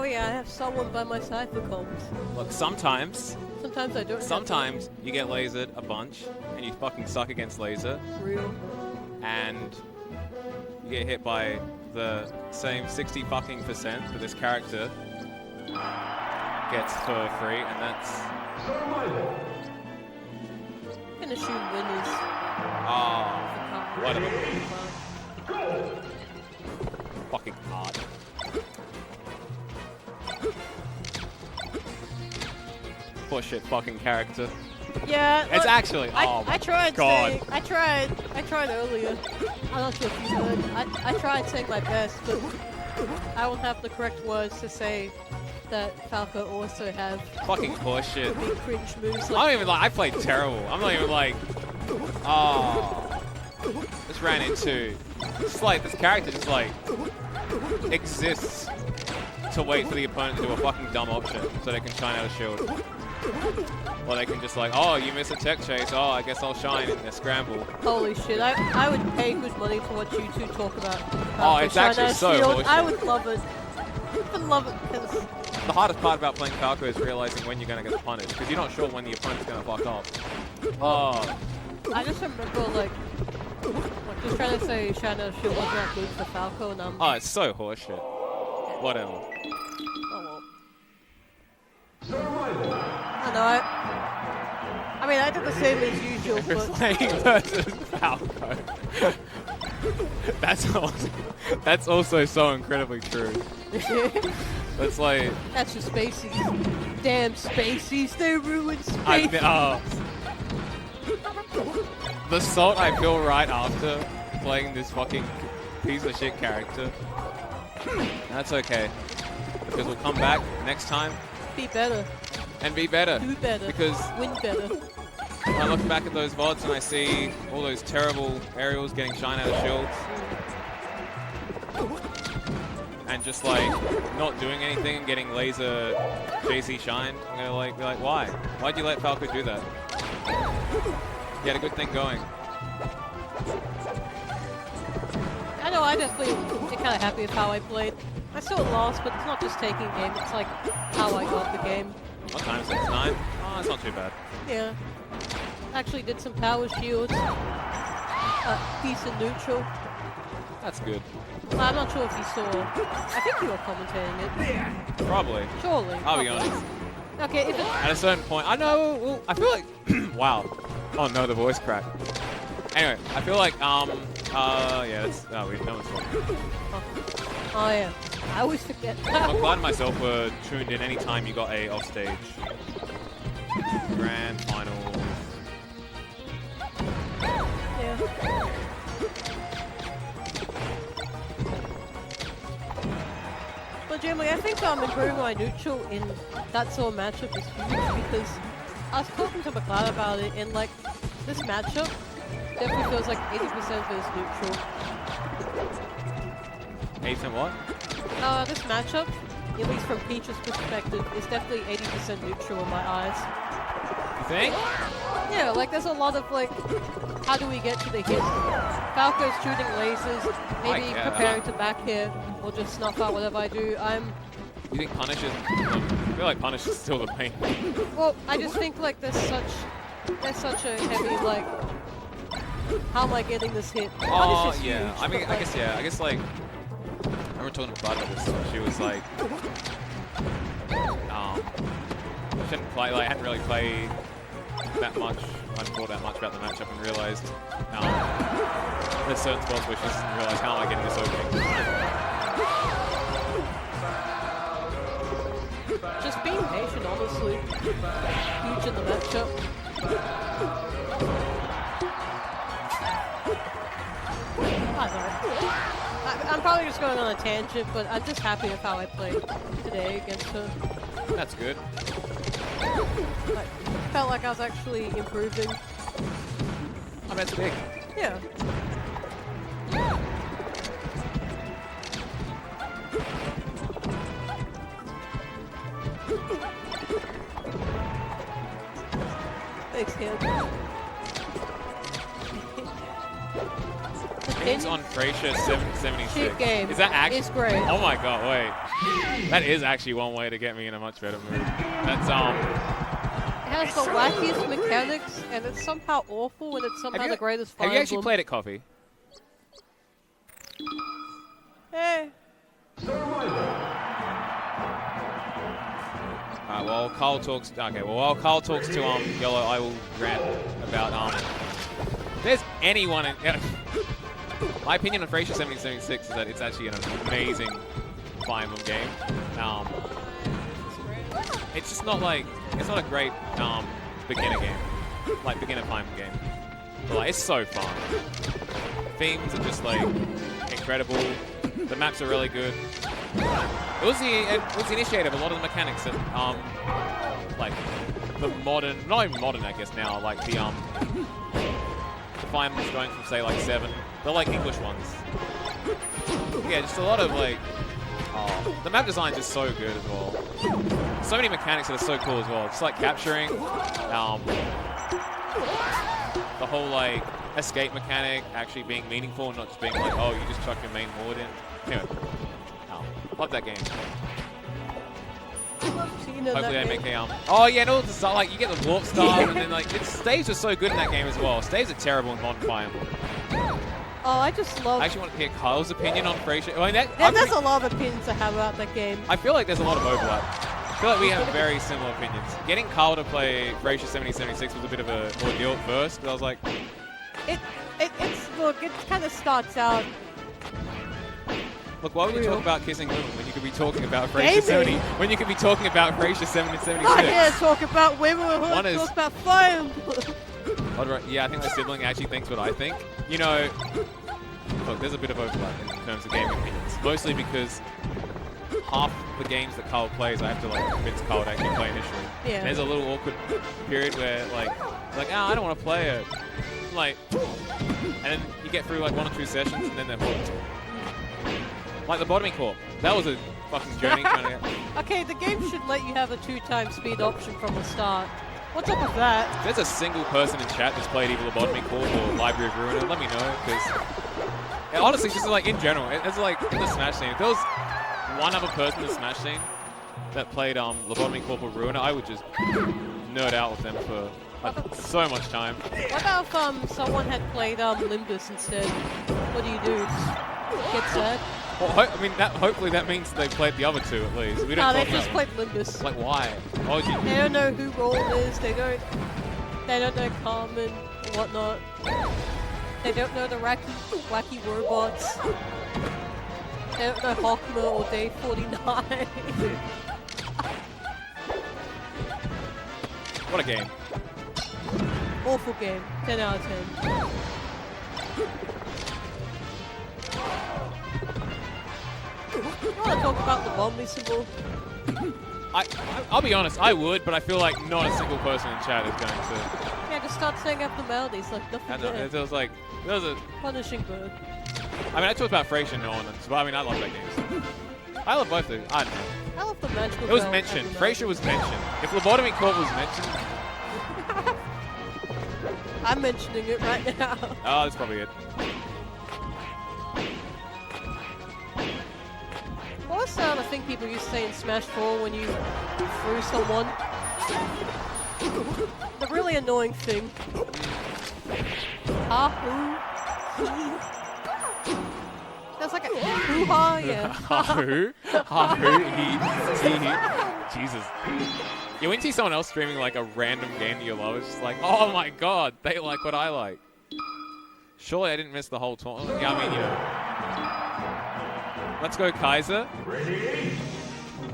Oh yeah, I have someone by my side for comms. Look, sometimes I don't. Sometimes you get lasered a bunch, and you fucking suck against laser. Real. And you get hit by the same 60% that this character gets for free, and that's... I'm gonna shoot winners. Oh, whatever. Fucking hard. Bullshit fucking character. Yeah, it's actually. Oh I tried. God. I tried earlier. I'm not sure if you heard. I tried saying my best, but I will have the correct words to say that Falco also have fucking horseshit. Big cringe moves. Like, I don't even like. I played terrible. I'm not even like. Oh. Just ran into. It's like this character just like exists to wait for the opponent to do a fucking dumb option so they can shine out a shield. Or they can just like, oh, you missed a tech chase. Oh, I guess I'll shine in their scramble. Holy shit! I would pay good money to watch you two talk about. Oh, it's actually so horseshit. I would love it. I would love it because the hardest part about playing Falco is realizing when you're gonna get punished because you're not sure when the opponent's gonna fuck off. Oh. I just remember like just trying to say shine out a shield wasn't that good for Falco, and oh, it's so horseshit. Whatever. Oh well. I know. I mean, I did the same as usual, but playing versus Falco. That's also so incredibly true. That's like. That's just Spaceys. Damn Spaceys, they ruined Spaceys. The salt I feel right after playing this fucking piece of shit character. That's okay. Because we'll come back next time. Be better. And be better. Do better. Because win better. I look back at those VODs and I see all those terrible aerials getting shine out of shields. And just like not doing anything and getting laser JC shined. I'm gonna like be like, why? Why'd you let Falco do that? You had a good thing going. I know, I definitely get kind of happy with how I played. I still lost, but it's not just taking game, it's like how I got the game. What time is it? 9? Oh, it's not too bad. Yeah. Actually did some power shields. Decent neutral. That's good. I'm not sure if you saw. I think you were commentating it. Probably. Surely. I'll be honest. Okay, if at a certain point, I know. Well, I feel like. Wow. Oh no, the voice crack. Anyway, I feel like yeah, that's no one's talking. Oh yeah, I always forget. McCloud and myself were tuned in any time you got a offstage. Grand finals. Yeah. But generally, I think improving my neutral in that sort of matchup is huge because I was talking to McCloud about it, and like this matchup definitely feels like 80% of it is neutral. 80% what? This matchup, at least from Peach's perspective, is definitely 80% neutral in my eyes. You think? Yeah, like there's a lot of like, how do we get to the hit? Falco's shooting lasers, maybe preparing to back hit, or just snuff out whatever I do. You think Punish is... I feel like Punish is still the main. Well, I just think like there's such a heavy like, how am I getting this hit? Oh yeah, huge, I mean, I guess like, I remember talking to Bud about this. She was like, shouldn't play, like, hadn't really played that much. I hadn't thought that much about the matchup and realized there's certain spots where she doesn't realize how am I getting this opening. Just being patient, honestly. Huge in the matchup. I don't know. I'm probably just going on a tangent, but I'm just happy with how I played today against her. That's good. I felt like I was actually improving. Oh, that's big. Yeah. Thanks, kid. Pins on Frasier 776. Shit game. Is that actually? It's great. Oh my god, wait. That is actually one way to get me in a much better mood. That's It has the wackiest mechanics, and it's somehow awful, and it's somehow the greatest Fire Have you actually Emblem. played it, Coffee? Eh. Alright, while Carl talks to Yellow, I will rant about if there's anyone in my opinion on Frasier 7076 is that it's actually an amazing Fire Emblem game. It's just not like it's not a great beginner game, like beginner Fire Emblem game. But like it's so fun. Themes are just like incredible. The maps are really good. It was the initiator of a lot of the mechanics that like the modern, not even modern I guess now, like the Fire Emblem's going from say like 7, the like English ones. Yeah, just a lot of like the map design is just so good as well. So many mechanics that are so cool as well. Just like capturing the whole like escape mechanic actually being meaningful and not just being like, oh, you just chuck your main ward in. Anyway, love that game. Hopefully they make a oh yeah, no, it's like you get the warp star and then like staves are so good in that game as well. Staves are terrible in modern Fire Emblem. Oh, I just love. I actually want to hear Kyle's opinion on Frasier. I mean, there's a lot of opinions to have about that game. I feel like there's a lot of overlap. I feel like we have very similar opinions. Getting Kyle to play Frasier 7076 was a bit of an ordeal at first, but I was like, Look, it kind of starts out. look, why would you talk about kissing women when you could be talking about Frasier 70? When you could be talking about Frasier 7076? Not here to talk about women. We're here to talk about Fire Emblem. Yeah, I think my sibling actually thinks what I think. You know, look, there's a bit of overlap in terms of gaming opinions. Mostly because half the games that Carl plays, I have to like convince Carl to actually play initially. Yeah. And there's a little awkward period where like, I don't want to play it. Like, and then you get through like 1 or 2 sessions and then they're hooked. Like the bottoming core. That was a fucking journey trying to get. Okay, the game should let you have a 2x speed option from the start. What's up with that? If there's a single person in chat that's played either the bottoming core or Library of Ruiner, let me know, because honestly, just like in general, it's like in the Smash scene. If there was one other person in the Smash scene that played Lobotomy Corporal Ruiner, I would just nerd out with them for like, so much time. What about if someone had played Limbus instead? What do you do? Get sad? Well, I mean, hopefully that means they played the other 2 at least. We don't they just played Limbus. Like why? Why would you? They don't know who Roll is. They don't know Carmen and whatnot. They don't know the wacky robots. They don't know Hawkma or Day 49. What a game. Awful game. 10 out of 10. You want to talk about the Bombay symbol? I'll be honest, I would, but I feel like not a single person in chat is going to. Yeah, just start saying up the melodies like nothing there. There was a Punishing bird. I mean, I talked about Frasier and on, but I mean, I love that game. I love both of them. I don't know. I love the magical. It was mentioned. Frasier was mentioned. If Lobotomy Corp was mentioned. I'm mentioning it right now. Oh, that's probably it. What's the thing people used to say in Smash 4 when you threw someone? The really annoying thing. That's like a hoo-ha, yeah. Ha-hoo? Ha-hoo? He. Jesus. Yeah, when you see someone else streaming like a random game that you love, it's just like, oh my god, they like what I like. Surely I didn't miss the whole tournament. Yeah, I mean, you know. Let's go, Kaiza.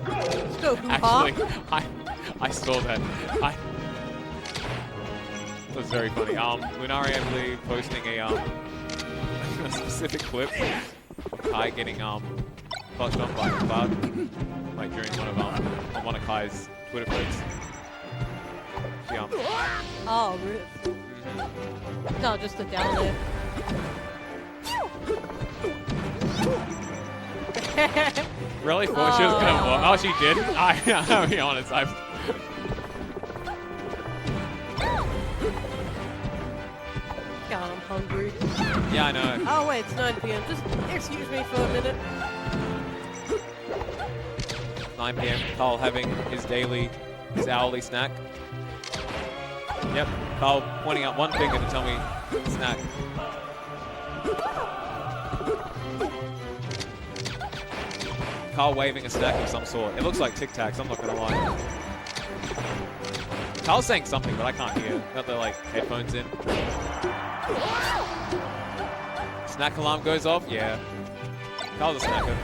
Let's go, hoo-ha. Actually, I saw that. That was very funny. Lunari, I believe, posting a specific clip of Kai getting clutched on by McCloud, like during one of Kai's Twitter feeds. Oh, really? No, just the down there. Really? Thought she was gonna walk? Oh, she did? I'll be honest, God, I'm hungry. Yeah, I know. Oh wait, it's 9 PM. Just excuse me for a minute. 9 p.m. Carl having his hourly snack. Yep, Carl pointing out one finger to tell me snack. Carl waving a snack of some sort. It looks like Tic Tacs, I'm not gonna lie. Carl's saying something, but I can't hear. Got the like headphones in. Snack alarm goes off? Yeah. Carl's a snacker.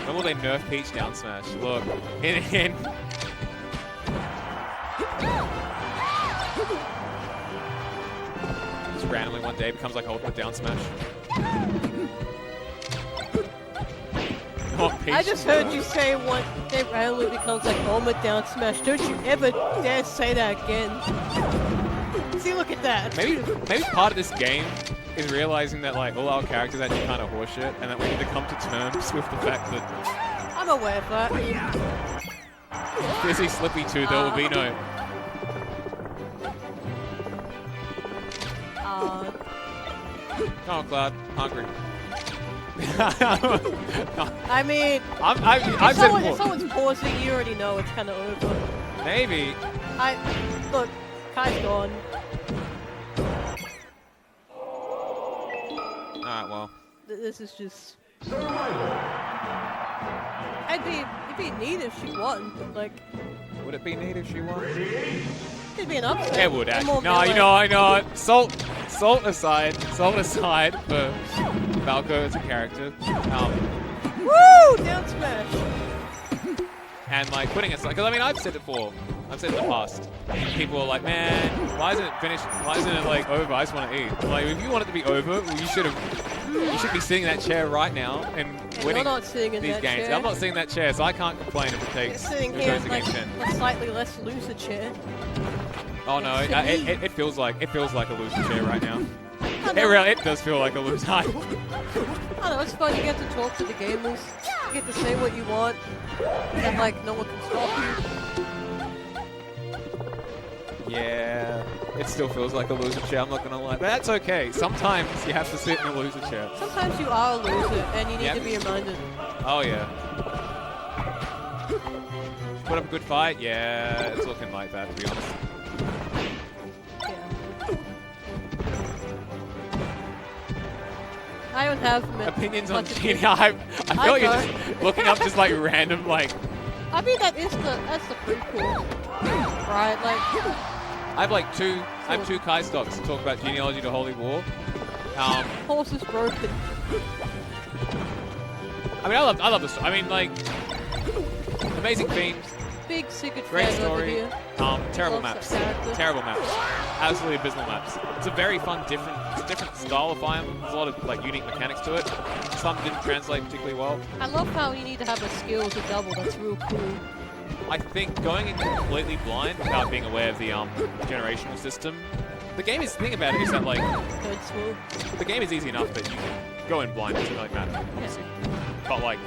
When will they nerf Peach down smash? Look. In. Just randomly one day becomes like ultimate down smash. Oh, Peach. I just heard you say one day randomly becomes like ultimate down smash. Don't you ever dare say that again. See, look at that. Maybe part of this game is realizing that like all our characters actually kind of horseshit, and that we need to come to terms with the fact that I'm aware of that. Fizzy Slippy 2, there will be no. Come on, Cloud. Hungry. I mean, if someone's pausing, you already know it's kind of over. Maybe. Look, Kai's gone. Alright, well. This is just. It'd be neat if she won. Like. Would it be neat if she won? It'd be an upset. It would actually. No, I know it. Salt aside for Falco as a character. Woo! Down smash. And like putting it, because I mean I've said it before. I've said it in the past. People are like, man, why isn't it finished? Why isn't it like over? I just want to eat. Like, if you want it to be over, well, you should be sitting in that chair right now and winning these games. Chair. I'm not sitting in that chair, so I can't complain if it takes. You're sitting here in like a slightly less loser chair. Oh no, it feels like a loser chair right now. It does feel like a loser. I don't know, it's fun. You get to talk to the gamers. You get to say what you want, and like no one can stop you. Yeah, it still feels like a loser chair, I'm not gonna lie. But that's okay. Sometimes you have to sit in a loser chair. Sometimes you are a loser and you need to be reminded. Oh yeah. Put up a good fight? Yeah, it's looking like that, to be honest. Yeah. I don't have opinions on Genie. I feel like you're just looking up just like random like. I mean that's the prequel, right? Like. I have two Kai stocks to talk about genealogy to Holy War. Horse is broken. I mean, I love this. I mean, like, amazing themes. Big secret great fan over story. here. Terrible maps. Terrible maps. Absolutely abysmal maps. It's a very fun, different style of Fire Emblem. There's a lot of like unique mechanics to it. Some didn't translate particularly well. I love how you need to have a skill to double. That's real cool. I think going in completely blind without being aware of the generational system, the thing about it is that like the game is easy enough that you can go in blind, it doesn't really matter, obviously. But like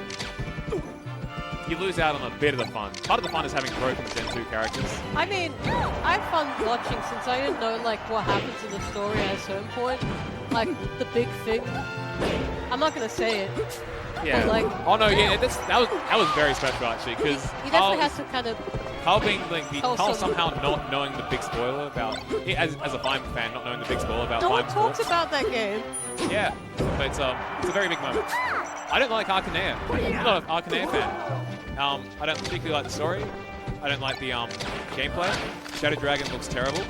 you lose out on a bit of the fun. Part of the fun is having broken Gen 2 characters. I mean, I have fun watching since I didn't know like what happens in the story at a certain point. Like the big thing. I'm not gonna say it. Yeah. Like, oh no, yeah, that was very special actually, because he definitely has to kind of. Carl somehow not knowing the big spoiler about as a Fire Emblem fan, not knowing the big spoiler about. No Fire one talks about that game. Yeah, but it's a very big moment. I don't like Arcanea. I'm not an Arcanea fan. I don't particularly like the story. I don't like the gameplay. Shadow Dragon looks terrible.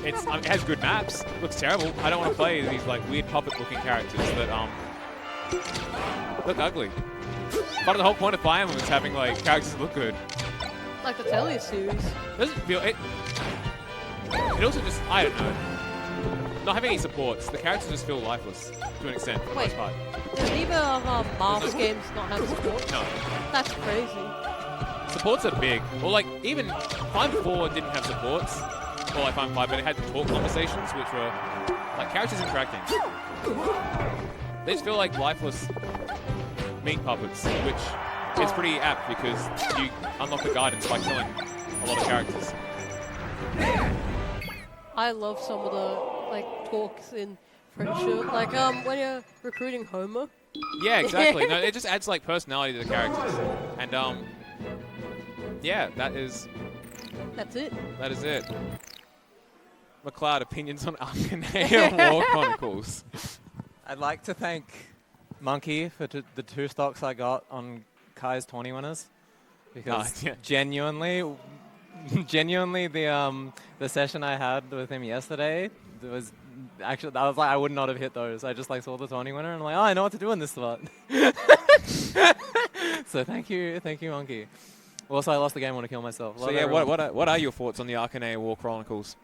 It has good maps. Looks terrible. I don't want to play these like weird puppet-looking characters that look ugly. Part of the whole point of Fire Emblem is having like characters that look good. Like the Telly series. Doesn't feel it. It also just I don't know. Not having any supports, the characters just feel lifeless to an extent for the most part. Does either of Marvel's games not have supports? No. That's crazy. Supports are big. Well, like even Fire Emblem 4 didn't have supports. Or like Fire Emblem 5, but it had talk conversations, which were like characters interacting. They just feel like lifeless meat puppets, which is pretty apt because you unlock the guidance by killing a lot of characters. I love some of the like talks in Friendship, like when you're recruiting Homer Yeah, exactly. No, it just adds like personality to the characters, and yeah, That's it. that is it. McCloud, opinions on Arcanea War Chronicles. I'd like to thank Monkey for the 2 stocks I got on Kai's 20 winners, because yeah. genuinely the session I had with him yesterday was actually, I was like, I would not have hit those. I just like saw the 20 winner and I'm like, oh, I know what to do in this spot. So thank you, Monkey. Also, I lost the game. I want to kill myself. So Love yeah, everyone. what are your thoughts on the Arcanea War Chronicles?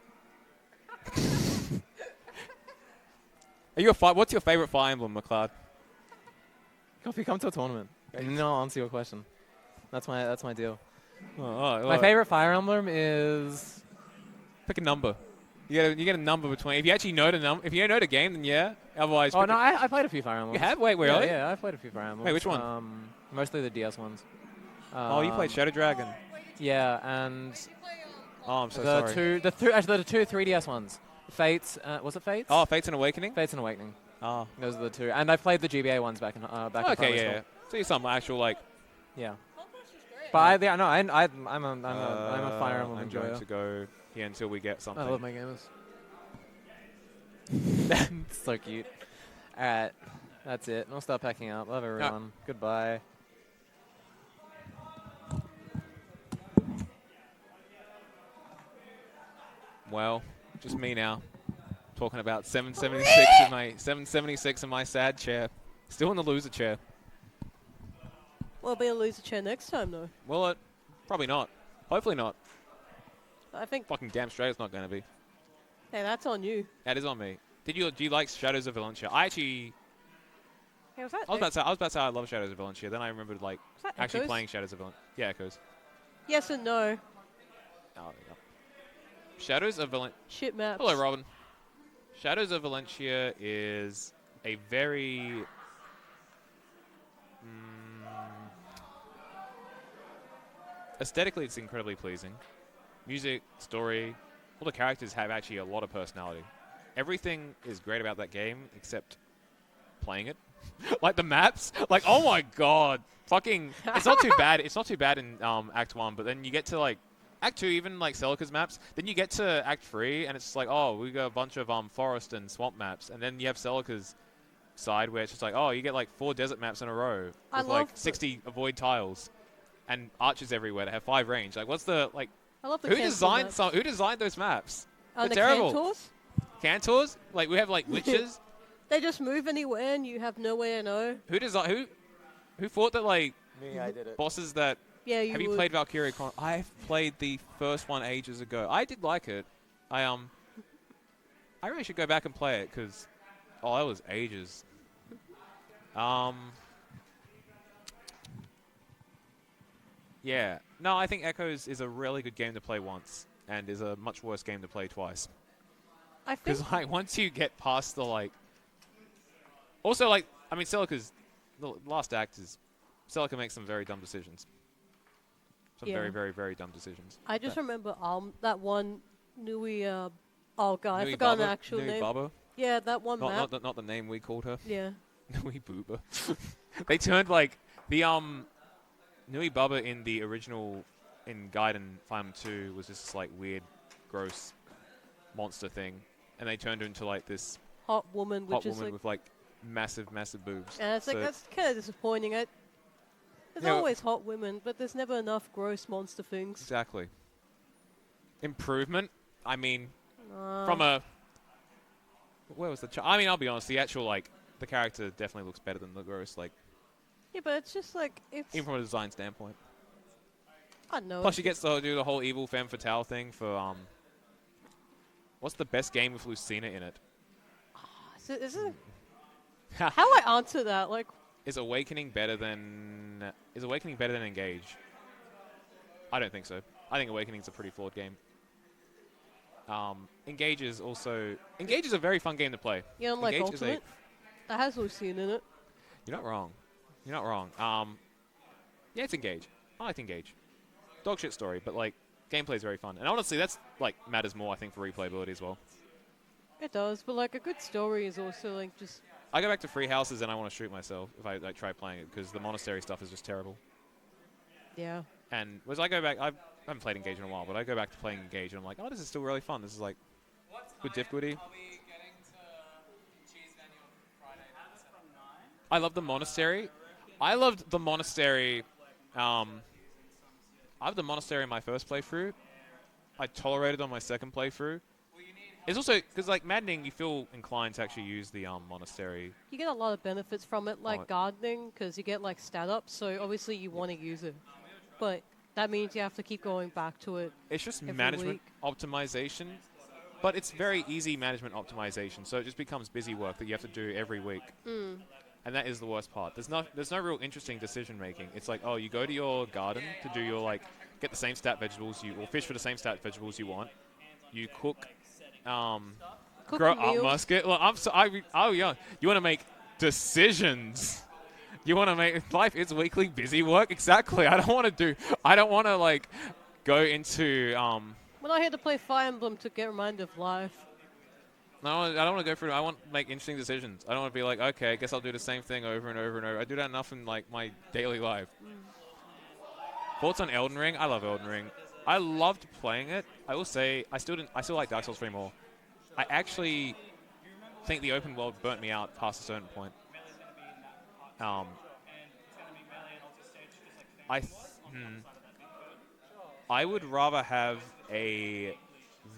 Are you what's your favorite Fire Emblem, McCloud? Coffee, come to a tournament. And then I'll answer your question. That's my deal. Oh, My favorite Fire Emblem is... Pick a number. You get a number between. If you actually know the if you know the game, then yeah. Otherwise, Oh, no, I played a few Fire Emblems. You have? Wait, really? Yeah, I played a few Fire Emblems. Wait, which one? Mostly the DS ones. Oh, you played Shadow Dragon. Yeah, and Oh, I'm so the sorry. actually the two 3DS ones. Fates, was it Fates? Oh, Fates and Awakening? Fates and Awakening. Oh. Those are the 2. And I played the GBA ones back in primary Okay, school. yeah. So you're some actual, like... Yeah. But I'm a Fire Emblem I'm enjoyer. going to go here until we get something. I love my gamers. That's so cute. Alright, that's it. I'll start packing up. Love everyone. Goodbye. Well, just me now. Talking about 776 in my sad chair. Still in the loser chair. Well, be a loser chair next time, though. Will it? Probably not. Hopefully not. I think. Fucking damn straight it's not going to be. Hey, that's on you. That is on me. Do you like Shadows of Valentia? I actually... Hey, was that? I was about to say I love Shadows of Valentia. Then I remembered like was that actually Echoes? playing Shadows of Valentia. Yeah, Echoes. Yes and no. Oh, yeah. Shadows of Valentia. Shit maps. Hello, Robin. Shadows of Valentia is a very... aesthetically, it's incredibly pleasing. Music, story, all the characters have actually a lot of personality. Everything is great about that game except playing it. Like the maps, like oh my god, fucking! It's not too bad. It's not too bad in Act 1, but then you get to like Act 2, even like Celica's maps. Then you get to Act 3, and it's just like oh, we got a bunch of forest and swamp maps, and then you have Celica's side where it's just like oh, you get like 4 desert maps in a row I with love like 60 avoid tiles and archers everywhere that have 5 range. Like what's the like? I love the Who cancel designed maps. Who designed those maps? The They're terrible. Cantors? Cantors? Like we have like witches. They just move anywhere and you have nowhere to know. Who thought that like Me, I did it. bosses that Yeah, you have you would. played Valkyria Chron? I've played the first one ages ago. I did like it. I really should go back and play it because that was ages. Yeah. No, I think Echoes is a really good game to play once and is a much worse game to play twice. I think Because like once you get past the like, also like I mean Celica's the last act is Celica makes some very dumb decisions. Some Yeah. very very very dumb decisions. I just remember that one Nui oh god, I Nui forgot the Baba? actual Nui name. Baba? Yeah, that one map. Not the name we called her. Yeah. Nui Booba. They turned like the Nui Baba in the original in Gaiden Fire Emblem 2 was just this like weird, gross monster thing, and they turned her into like this Hot woman, which hot is woman like, with like massive boobs. and it's like So- that's kind of disappointing. There's Yeah, always hot women, but there's never enough gross monster things. Exactly. Improvement. I mean, Um, from a where was the? I mean, I'll be honest. The actual like the character definitely looks better than the gross. Like yeah, but it's just like it's. even from a design standpoint. I don't know. Plus, she gets to do the whole evil femme fatale thing for What's the best game with Lucina in it? Is it, how do I answer that? Like, Is Awakening better than Engage? I don't think so. I think Awakening's a pretty flawed game. Engage is a very fun game to play. you don't like Engage is Ultimate? That has Lucine in it. You're not wrong. You're not wrong. Yeah, it's Engage. I like Engage. Dog shit story, but like gameplay is very fun. And honestly, that's like matters more, I think, for replayability as well. It does, but like a good story is also like just. I go back to free houses and I want to shoot myself if I try playing it because the monastery stuff is just terrible. Yeah. And as I go back, I haven't played Engage in a while, but I go back to playing Engage and I'm like, oh, this is still really fun. This is like good difficulty. I love the monastery. I loved the monastery. I have the monastery in my first playthrough. I tolerated on my second playthrough. It's also because like maddening, you feel inclined to actually use the monastery. You get a lot of benefits from it, like gardening, because you get like stat ups. So obviously you want to use it, but that means you have to keep going back to it. It's just management optimization, but it's very easy management optimization. So it just becomes busy work that you have to do every week. And that is the worst part. There's no real interesting decision making. It's like, oh, you go to your garden to do your get the same stat vegetables or fish for the same stat vegetables you want. You cook, grow up musket. Look, yeah. You want to make decisions. You want to make life is weekly busy work. Exactly. I don't want to go into. We're not here to play Fire Emblem to get reminded of life. No, I don't want to go through. I want to make interesting decisions. I don't want to be like, okay, I guess I'll do the same thing over and over and over. I do that enough in my daily life. Thoughts on Elden Ring? I love Elden Ring. I loved playing it. I will say I still like Dark Souls 3 more. I actually think the open world burnt me out past a certain point. I would rather have a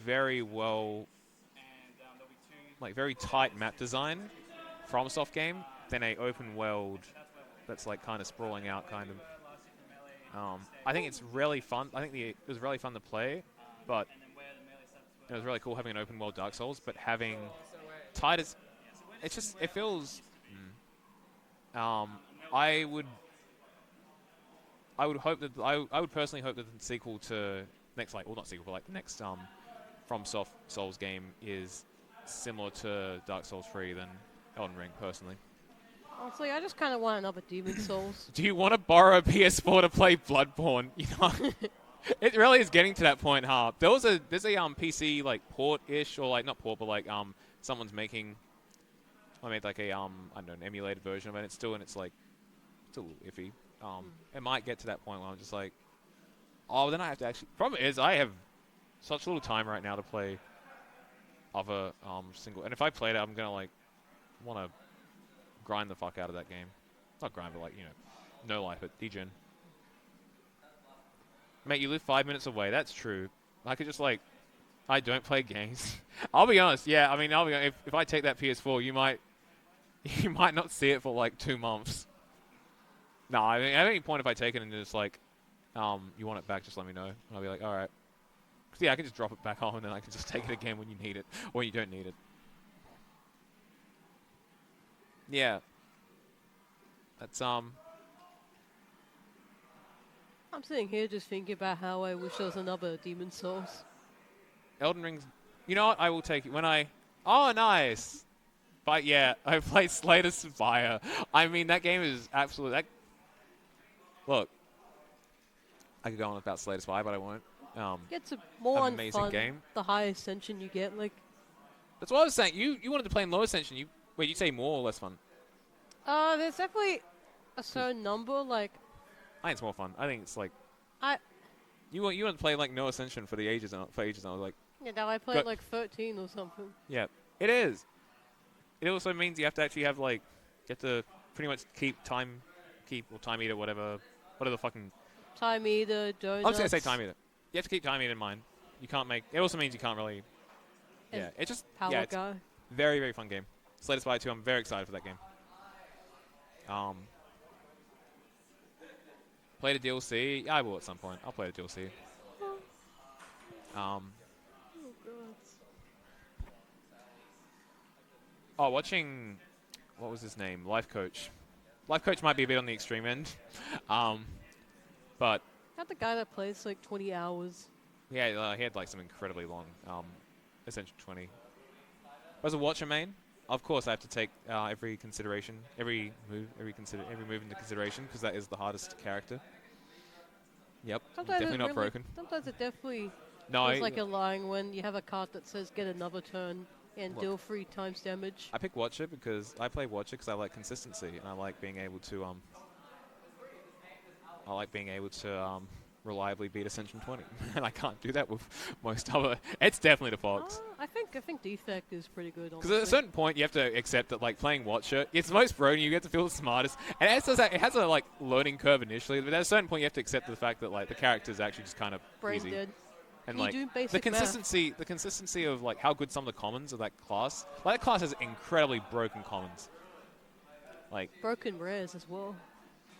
very very tight map design FromSoft game than a open world that's kind of sprawling out kind of. I think it's really fun. I think it was really fun to play, but it was really cool having an open world Dark Souls, but having tight as it feels. I would hope that I would personally hope that the sequel to next not sequel but the next FromSoft Souls game is similar to Dark Souls 3 than Elden Ring, personally. Honestly, I just kind of want another Demon Souls. Do you want to borrow a PS4 to play Bloodborne? You know, it really is getting to that point, huh? There's a PC port-ish or not port, but someone's making. I made I don't know, an emulated version of it. It's still in its still a little iffy. It might get to that point where I'm just oh, then I have to actually. Problem is, I have such little time right now to play other single. And if I played it, I'm gonna want to grind the fuck out of that game. Not grind, but no life it. Degen. Mate, you live 5 minutes away. That's true. I could just I don't play games. I'll be honest. Yeah, I mean, I'll be honest. If I take that PS4, you might not see it for 2 months. No, I mean, at any point if I take it and just you want it back, just let me know. And I'll be like, all right. Yeah, I can just drop it back home and then I can just take it again when you need it or you don't need it. Yeah. That's I'm sitting here just thinking about how I wish there was another Demon Souls. Elden Ring's. You know what? I will take it when I. Oh, nice. But yeah, I played Slay the Spire. I mean, that game is absolutely. Look, I could go on about Slay the Spire, but I won't. It's a more amazing fun game. The higher ascension you get, That's what I was saying. You wanted to play in low ascension. Wait, you say more or less fun? There's definitely a certain number. I think it's more fun. I think it's You want to play no ascension for ages. And I was yeah, now I played 13 or something. Yeah, it is. It also means you have to actually have you have to pretty much keep time eater, whatever fucking. Time eater, donuts. I was gonna say time eater. You have to keep time eater in mind. You can't make. It also means you can't really. Yeah, it's just power it's guy. Very, very fun game. Slay the Spire 2. I'm very excited for that game. Play the DLC. I will at some point. I'll play the DLC. Watching. What was his name? Life Coach. Life Coach might be a bit on the extreme end. But. Not the guy that plays 20 hours. Yeah, he had some incredibly long. Essentially 20. As a watcher main, of course I have to take every move into consideration because that is the hardest character. Yep, sometimes definitely not broken. Sometimes it definitely feels like you're lying when you have a card that says get another turn and deal 3 times damage. I pick Watcher because I play Watcher because I like consistency and I like being able to reliably beat Ascension 20, and I can't do that with most other. It's definitely the Fox. I think Defect is pretty good. Because at a certain point, you have to accept that, like, playing Watcher, it's the most broken. You get to feel the smartest, and it has a like learning curve initially. But at a certain point, you have to accept the fact that like the character is actually just kind of brain easy. dead. And You like do the basic consistency of like how good some of the commons of that class. Like that class has incredibly broken commons. Like Broken rares as well.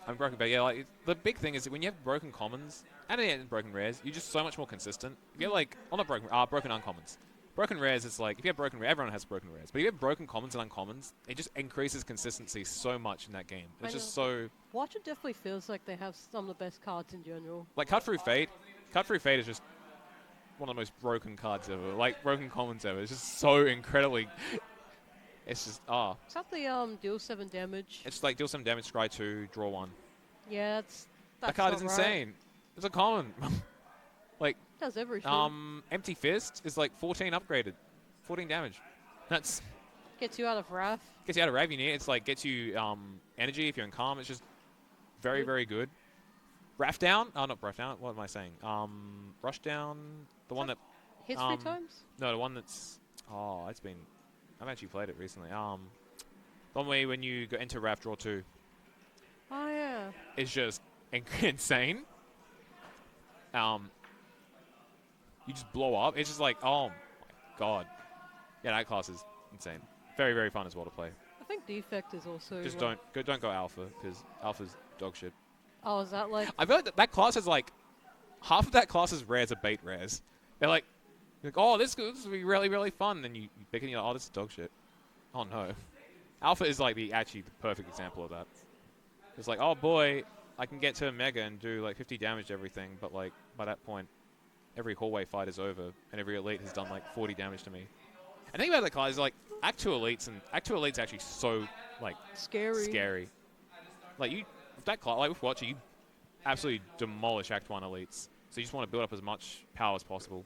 I'm broken, but yeah, like the big thing is that when you have broken commons and broken rares, you're just so much more consistent. If you have like, not broken, broken uncommons. Broken rares, it's like if you have broken rares, everyone has broken rares. But if you have broken commons and uncommons, it just increases consistency so much in that game. It's just so. Watcher definitely feels like they have some of the best cards in general. Like Cut Through Fate. Cut Through Fate is just one of the most broken cards ever. Like broken commons ever. It's just so incredibly. It's just Is that the deal 7 damage? It's like deal some damage, scry 2, draw 1. Yeah, that's That card not is right. insane. It's a common. Like Does everything. Empty Fist is like 14 upgraded, 14 damage. That's Gets you out of Wrath. gets you out of Rave. It's like gets you energy if you're in calm. It's just very very good. Wrath down. Oh, not Wrath down. What am I saying? Rush down. The one that Hits 3 times? no, the one that's it's been. I've actually played it recently. The one where when you go into Wrath, draw 2. Oh, yeah. It's just insane. You just blow up. It's just like, oh my god. Yeah, that class is insane. Very, very fun as well to play. I think Defect is also... Just don't go Alpha, because Alpha's dog shit. Oh, is that like... I feel like that class is like, half of that class's rares are bait rares. They're like oh, this will be really, really fun. Then you pick it and you're like, oh, this is dog shit. Oh no. Alpha is like the perfect example of that. It's like, oh boy, I can get to Mega and do like 50 damage to everything, but like by that point, every hallway fight is over, and every elite has done like 40 damage to me. And the thing about that class is like Act 2 elites, and Act 2 elites actually so like scary. Like with that class, like with Watcher, you absolutely demolish Act 1 elites. So you just want to build up as much power as possible.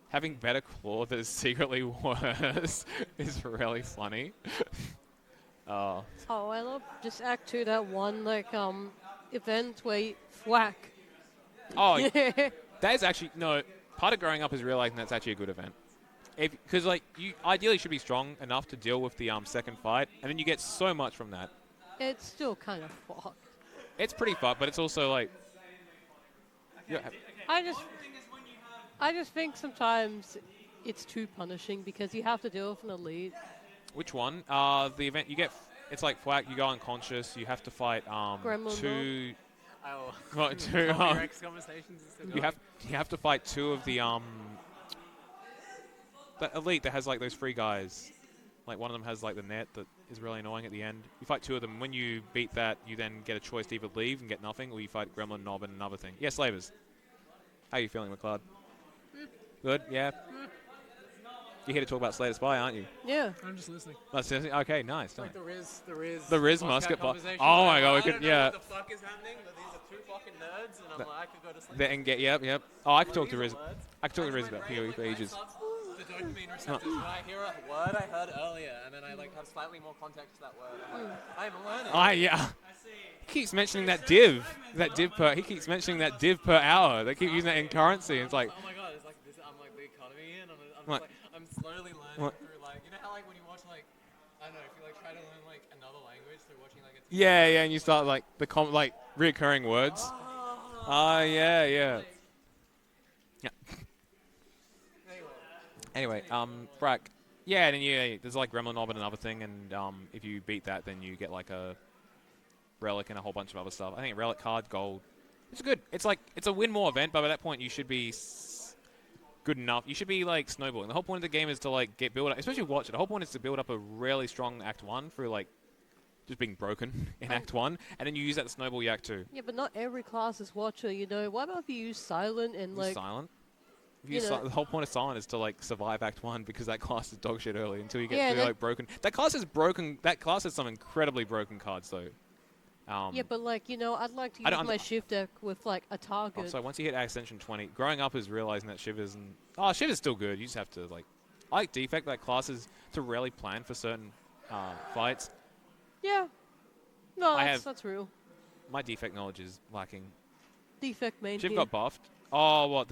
Having better claw that is secretly worse is really funny. Oh, I love just Act 2, that one like event where you thwack. Oh, that is actually no. Part of growing up is realizing that's actually a good event. Because like you ideally should be strong enough to deal with the second fight, and then you get so much from that. It's still kind of fucked. It's pretty fucked, but it's also like. Yeah. I just think sometimes it's too punishing because you have to deal with an elite. Which one? The event you get. It's like thwack. You go unconscious. You have to fight two. You have to fight 2 of the that elite that has like those 3 guys. Like one of them has like the net that is really annoying at the end. You fight 2 of them. When you beat that, you then get a choice to either leave and get nothing, or you fight Gremlin, Knob, and another thing. Yeah, Slavers. How are you feeling, McCloud? Good. Yeah. You're here to talk about Slay the Spy, aren't you? Yeah. I'm just listening. Okay, nice. Like the Riz musket ball. Oh my god, we could, yeah. What the fuck is happening? But these are 2 fucking nerds, and I'm like, I could go to sleep. And get, yep. Oh, I could talk to Riz. I could talk to Riz about PoE for ages. The dopamine receptors. When I hear a word I heard earlier, and then I like have slightly more context to that word, I'm learning. Yeah. He keeps mentioning that div per. He keeps mentioning that div per hour. They keep using that in currency. It's like. Oh my god, it's like this. I'm like the economy, and I'm slowly learning through like you know how like when you watch like I don't know if you like try to learn like another language through watching like a. Yeah, and you start like the like reoccurring words. Yeah. Anyway, Frack. Yeah, and then there's like Gremlin Knob and another thing, and if you beat that, then you get like a relic and a whole bunch of other stuff. I think relic card, gold. It's good. It's like it's a win more event, but by that point you should be good enough. You should be like snowballing. The whole point of the game is to like build up, especially Watch it. The whole point is to build up a really strong Act 1 through like just being broken in Act 1, and then you use that to snowball your Act 2. Yeah, but not every class is Watcher, you know. Why about if you use Silent and like... Silent? The whole point of Silent is to like survive Act 1 because that class is dog shit early until you get through like broken. That class is broken. That class has some incredibly broken cards though. Yeah, but like, you know, I'd like to use my Shiv deck with like a target. So once you hit Ascension 20, growing up is realizing that Shiv isn't... Oh, Shiv is still good. You just have to like... I like defect like classes to really plan for certain fights. Yeah. No, I that's real. My defect knowledge is lacking. Defect main Shiv here. got buffed. Oh, what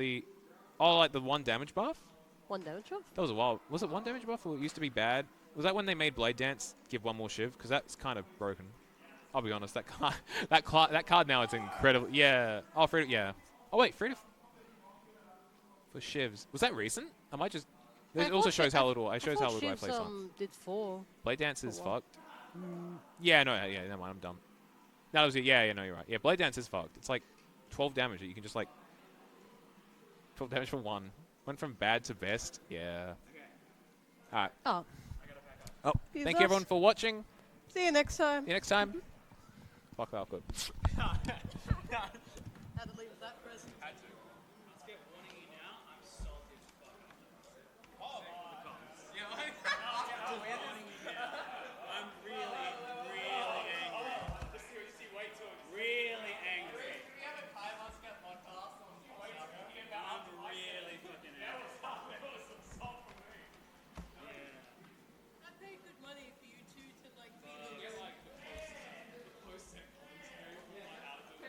like the 1 damage buff? 1 damage buff? That was a while. Was it 1 damage buff or it used to be bad? Was that when they made Blade Dance give 1 more Shiv? Because that's kind of broken. I'll be honest. That card, that card now is incredible. Yeah. Oh, yeah. Oh wait, free to for Shivs. Was that recent? I might just. It also shows how little. It shows how little I play Sun. Did 4. Blade Dance is fucked. Yeah, no, yeah, never mind. I'm dumb. No, that was it. Yeah, no, you're right. Yeah, Blade Dance is fucked. It's like 12 damage that you can just like 12 damage for 1. Went from bad to best. Yeah. All right. Oh. Oh, thank you everyone for watching. See you next time. See you next time. Fuck Falco. Had to leave that present. Had to. Let's get warning you now. I'm salty as fuck. Oh, yeah. I'm really, really angry. Really angry. We have a Kaiza podcast. I'm really fucking angry. I paid good money for you two to like be the post-set commentary from out of the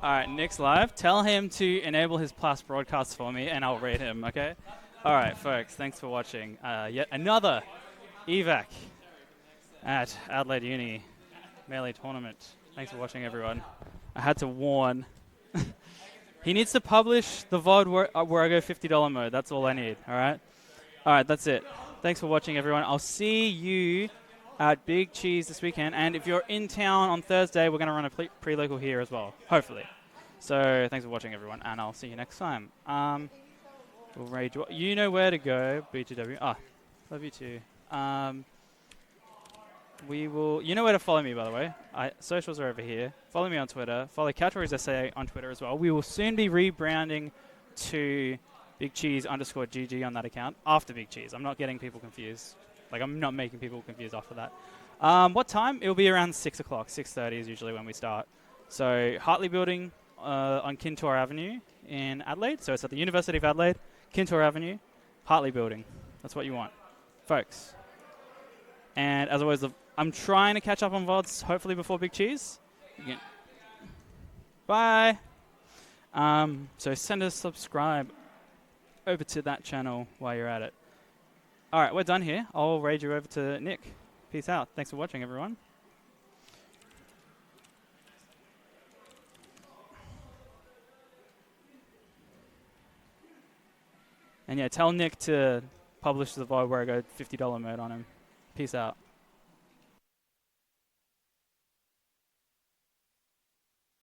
All right, Nick's live. Tell him to enable his Plus broadcasts for me, and I'll read him, okay? All right, folks, thanks for watching. Yet another EVAC at Adelaide Uni Melee Tournament. Thanks for watching, everyone. I had to warn. He needs to publish the VOD where I go $50 mode. That's all I need, all right? All right, that's it. Thanks for watching, everyone. I'll see you at Big Cheese this weekend. And if you're in town on Thursday, we're going to run a pre-local here as well, hopefully. So thanks for watching, everyone, and I'll see you next time. We'll rage. You know where to go, B2W. Ah, love you too. We will. You know where to follow me, by the way. Socials are over here. Follow me on Twitter. Follow Katore's essay on Twitter as well. We will soon be rebranding to Big Cheese _GG on that account after Big Cheese. I'm not getting people confused. Like, I'm not making people confused after that. What time? It'll be around 6 o'clock. 6:30 is usually when we start. So Hartley Building on Kintore Avenue in Adelaide. So it's at the University of Adelaide, Kintore Avenue, Hartley Building. That's what you want, folks. And as always, I'm trying to catch up on VODs, hopefully before Big Cheese. Bye. So send a subscribe over to that channel while you're at it. All right, we're done here. I'll raid you over to Nick. Peace out. Thanks for watching, everyone. And yeah, tell Nick to publish the VOD where I go $50 mode on him. Peace out.